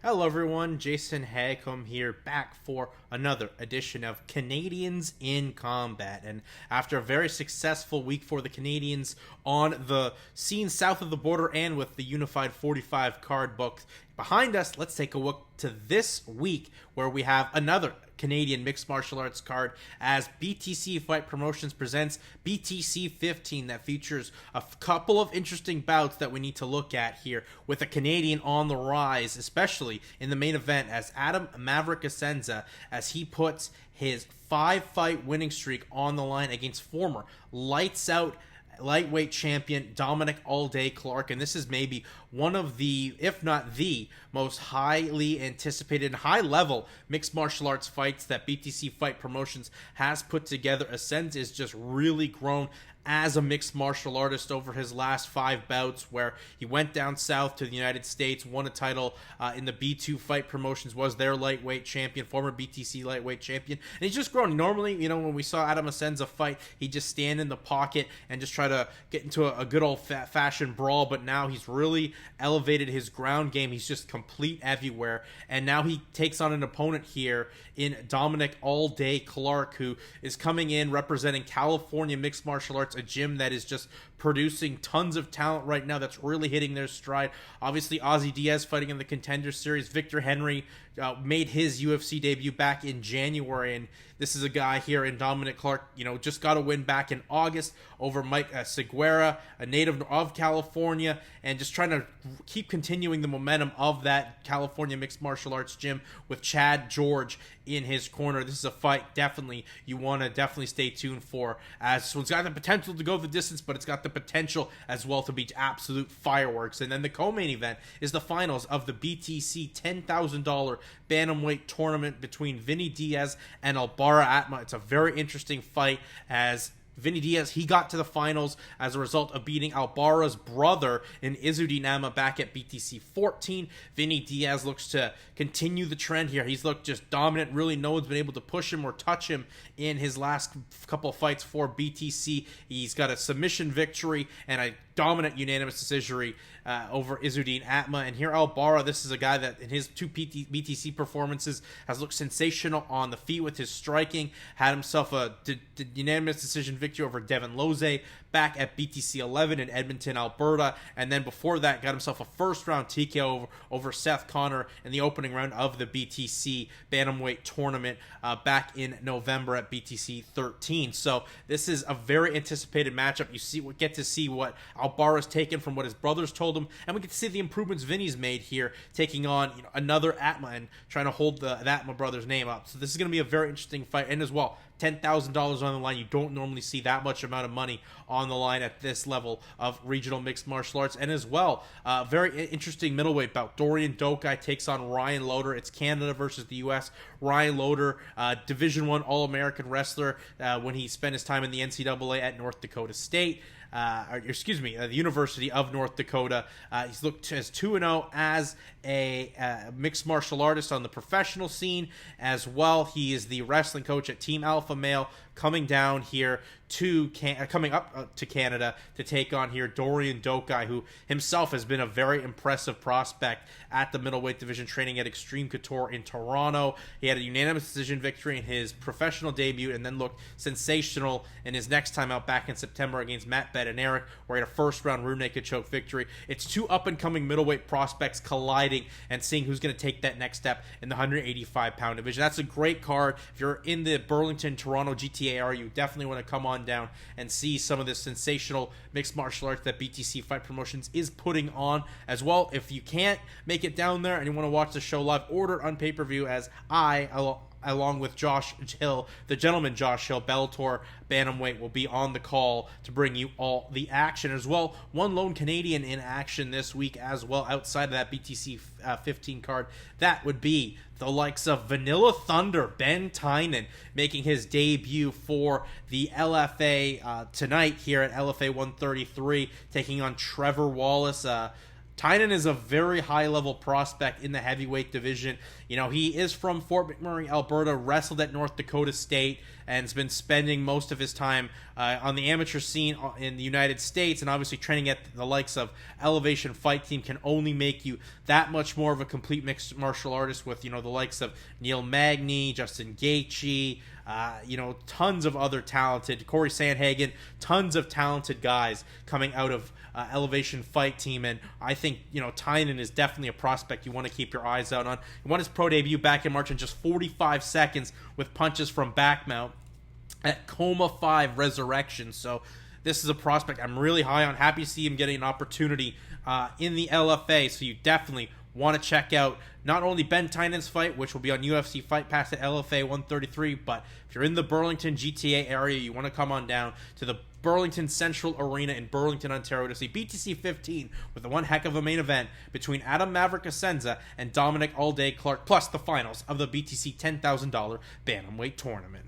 Hello everyone, Jason Hagcom here, back for another edition of Canadians in Combat. And after a very successful week for the Canadians on the scene south of the border and with the unified 45 card book behind us, let's take a look to this week where we have another Canadian mixed martial arts card as BTC Fight Promotions presents BTC 15 that features a couple of interesting bouts that we need to look at here with a Canadian on the rise, especially in the main event as Adam Maverick Assenza as he puts his 5-fight winning streak on the line against former lights out lightweight champion Dominic All Day Clark, and this is maybe one of the, if not the most highly anticipated high level mixed martial arts fights that BTC Fight Promotions has put together. Ascenz is just really grown as a mixed martial artist over his last 5 bouts, where he went down south to the United States, won a title in the B2 Fight Promotions, was their lightweight champion, former BTC lightweight champion, and he's just grown. Normally, when we saw Adam Assenza fight, he'd just stand in the pocket and just try to get into a good old-fashioned brawl, but now he's really elevated his ground game. He's just complete everywhere, and now he takes on an opponent here in Dominic All Day Clark, who is coming in representing California Mixed Martial Arts, a gym that is just producing tons of talent right now that's really hitting their stride. Obviously, Ozzy Diaz fighting in the Contender Series. Victor Henry made his UFC debut back in January, and this is a guy here in Dominic Clark, just got a win back in August over Mike Seguera, a native of California, and just trying to keep continuing the momentum of that California Mixed Martial Arts gym with Chad George in his corner. This is a fight you want to stay tuned for, as it's got the potential to go the distance, but it's got the potential as well to be absolute fireworks. And then the co-main event is the finals of the BTC $10,000 Bantamweight tournament between Vinny Diaz and Albaraa Atmeh. It's a very interesting fight as Vinny Diaz, he got to the finals as a result of beating Albaraa's brother in Izzuddin Amma back at BTC 14. Vinny Diaz looks to continue the trend here. He's looked just dominant. Really, no one's been able to push him or touch him in his last couple of fights for BTC. He's got a submission victory and a dominant unanimous decision over Izzuddin Atmeh. And here Albaraa, this is a guy that in his 2 BTC performances has looked sensational on the feet with his striking, had himself a unanimous decision victory over Devin Loze back at BTC 11 in Edmonton, Alberta, and then before that got himself a first-round TKO over Seth Connor in the opening round of the BTC Bantamweight tournament back in November at BTC 13. So this is a very anticipated matchup. We get to see what Albaara's taken from what his brothers told him, and we get to see the improvements Vinny's made here, taking on another Atmeh and trying to hold the Atmeh brothers' name up. So this is going to be a very interesting fight, and as well, $10,000 on the line. You don't normally see that much amount of money on the line at this level of regional mixed martial arts. And as well, very interesting middleweight bout. Dorjan Dokaj takes on Ryan Loder. It's Canada versus the U.S. Ryan Loder, Division I All-American wrestler when he spent his time in the NCAA at North Dakota State. The University of North Dakota. He's looked as 2-0 as a mixed martial artist on the professional scene as well. He is the wrestling coach at Team Alpha Male, coming down here coming up to Canada to take on here Dorjan Dokaj, who himself has been a very impressive prospect at the middleweight division, training at Extreme Couture in Toronto. He had a unanimous decision victory in his professional debut and then looked sensational in his next time out back in September against Matt Bednarik, where he had a first-round rear naked choke victory. It's 2 up-and-coming middleweight prospects colliding and seeing who's going to take that next step in the 185-pound division. That's a great card. If you're in the Burlington, Toronto GTA area, you definitely want to come on down and see some of this sensational mixed martial arts that BTC Fight Promotions is putting on as well. If you can't make it down there and you want to watch the show live, order on pay-per-view, as along with Josh Hill, the gentleman Josh Hill, Bellator Bantamweight, will be on the call to bring you all the action as well. One lone Canadian in action this week as well, outside of that BTC 15 card. That would be the likes of Vanilla Thunder Ben Tynan, making his debut for the LFA tonight here at LFA 133, taking on Trevor Wallace. Tynan is a very high-level prospect in the heavyweight division. He is from Fort McMurray, Alberta, wrestled at North Dakota State, and has been spending most of his time on the amateur scene in the United States, and obviously training at the likes of Elevation Fight Team can only make you that much more of a complete mixed martial artist with, the likes of Neil Magny, Justin Gaethje, tons of other talented, Corey Sandhagen, tons of talented guys coming out of Elevation Fight Team, and I think, Tynan is definitely a prospect you want to keep your eyes out on. He won his pro debut back in March in just 45 seconds with punches from back mount at Coma 5 Resurrection, so this is a prospect I'm really high on. Happy to see him getting an opportunity in the LFA, so you definitely want to check out not only Ben Tynan's fight, which will be on UFC Fight Pass at LFA 133, but if you're in the Burlington GTA area, you want to come on down to the Burlington Central Arena in Burlington, Ontario to see BTC 15 with a one heck of a main event between Adam Maverick Assenza and Dominic All Day Clark, plus the finals of the BTC $10,000 Bantamweight tournament.